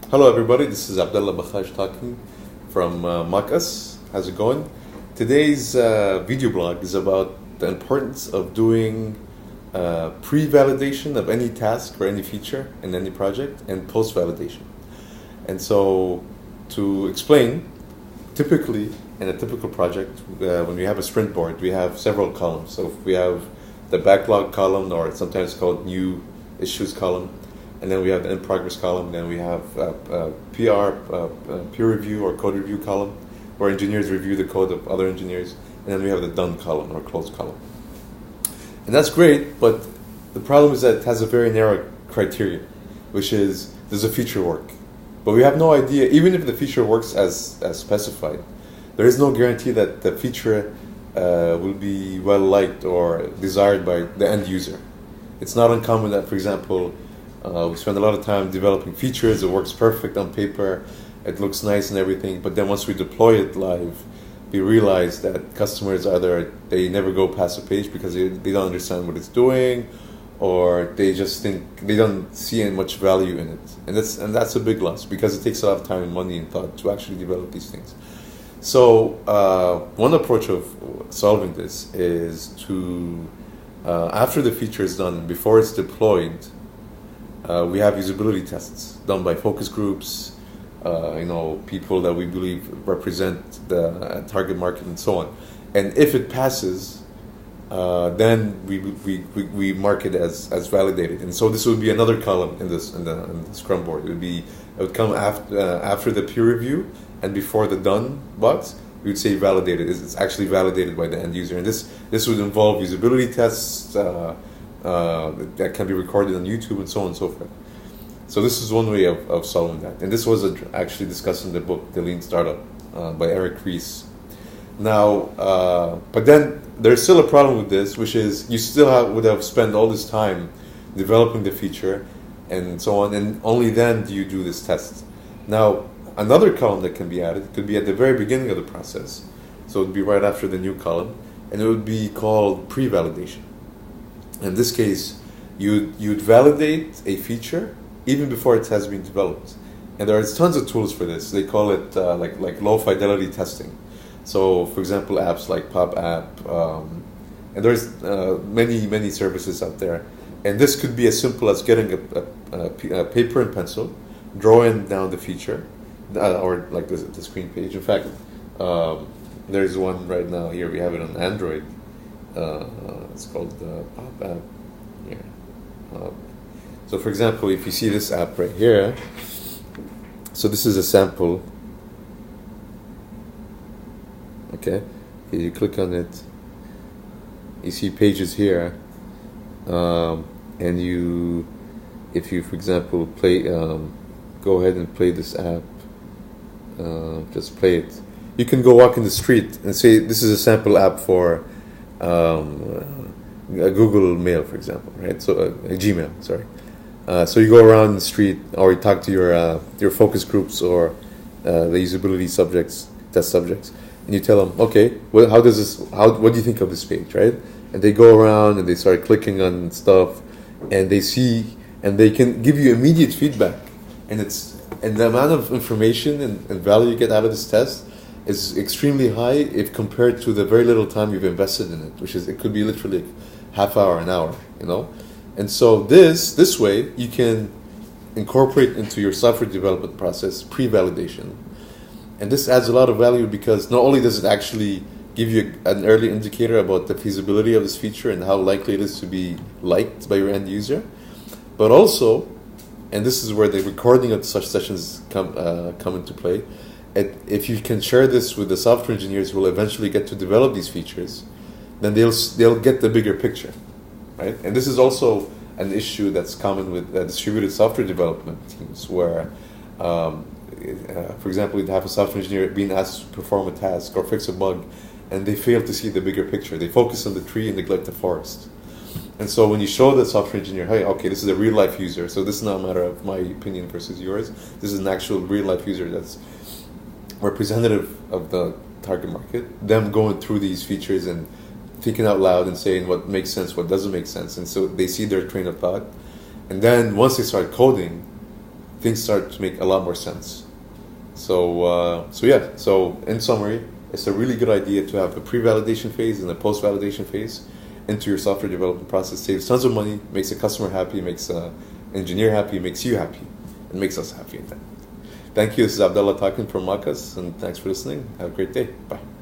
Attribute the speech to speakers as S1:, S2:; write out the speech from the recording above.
S1: Hello, everybody. This is Abdullah Bakhaj talking from Makas. How's it going? Today's video blog is about the importance of doing pre-validation of any task or any feature in any project and post-validation. And so, to explain, typically in a typical project, when we have a sprint board, we have several columns. So we have the backlog column, or sometimes called new issues column. And then we have the in-progress column. Then we have peer review or code review column, where engineers review the code of other engineers. And then we have the done column or closed column. And that's great, but the problem is that it has a very narrow criteria, which is, does a feature work? But we have no idea, even if the feature works as specified, there is no guarantee that the feature will be well liked or desired by the end user. It's not uncommon that, for example, we spend a lot of time developing features. It works perfect on paper. It looks nice and everything. But then once we deploy it live, we realize that customers either they never go past a page because they don't understand what it's doing, or they just think they don't see much value in it. And that's a big loss because it takes a lot of time and money and thought to actually develop these things. So one approach of solving this is to, after the feature is done, before it's deployed, we have usability tests done by focus groups, people that we believe represent the target market and so on. And if it passes, then we mark it as validated. And so this would be another column in the Scrum board. It would come after the peer review and before the done box. We would say validated. It's actually validated by the end user. And this would involve usability tests that can be recorded on YouTube and so on and so forth. So this is one way of solving that. And this was actually discussed in the book, The Lean Startup, by Eric Ries. Now, but then there's still a problem with this, which is you still would have spent all this time developing the feature and so on, and only then do you do this test. Now, another column that can be added could be at the very beginning of the process. So it would be right after the new column, and it would be called pre-validation. In this case, you'd validate a feature even before it has been developed. And there are tons of tools for this. They call it like low fidelity testing. So, for example, apps like Pop App, and there's many services out there. And this could be as simple as getting a paper and pencil, drawing down the feature, or like the screen page. In fact, there's one right now here. We have it on Android. It's called Pop App here. So, for example, if you see this app right here, so this is a sample. Okay, you click on it. You see pages here, and if you, for example, play, go ahead and play this app. Just play it. You can go walk in the street and say this is a sample app for a Google Mail, for example, right? So a Gmail, sorry. So you go around the street, or you talk to your focus groups or the usability test subjects, and you tell them, okay, well, what do you think of this page, right? And they go around and they start clicking on stuff, and they see, and they can give you immediate feedback, and the amount of information and value you get out of this test is extremely high if compared to the very little time you've invested in it, it could be literally half hour, an hour, And so this way you can incorporate into your software development process pre-validation. And this adds a lot of value because not only does it actually give you an early indicator about the feasibility of this feature and how likely it is to be liked by your end user, but also, and this is where the recording of such sessions come into play, if you can share this with the software engineers who will eventually get to develop these features, then they'll get the bigger picture, right? And this is also an issue that's common with distributed software development teams, where, for example, you'd have a software engineer being asked to perform a task or fix a bug, and they fail to see the bigger picture. They focus on the tree and neglect the forest. And so when you show the software engineer, hey, okay, this is a real-life user, so this is not a matter of my opinion versus yours. This is an actual real-life user that's representative of the target market, them going through these features and thinking out loud and saying what makes sense, what doesn't make sense. And so they see their train of thought. And then once they start coding, things start to make a lot more sense. So in summary, it's a really good idea to have a pre-validation phase and a post-validation phase into your software development process. Saves tons of money, makes the customer happy, makes the engineer happy, makes you happy, and makes us happy. Thank you. This is Abdullah talking from Makas, and thanks for listening. Have a great day. Bye.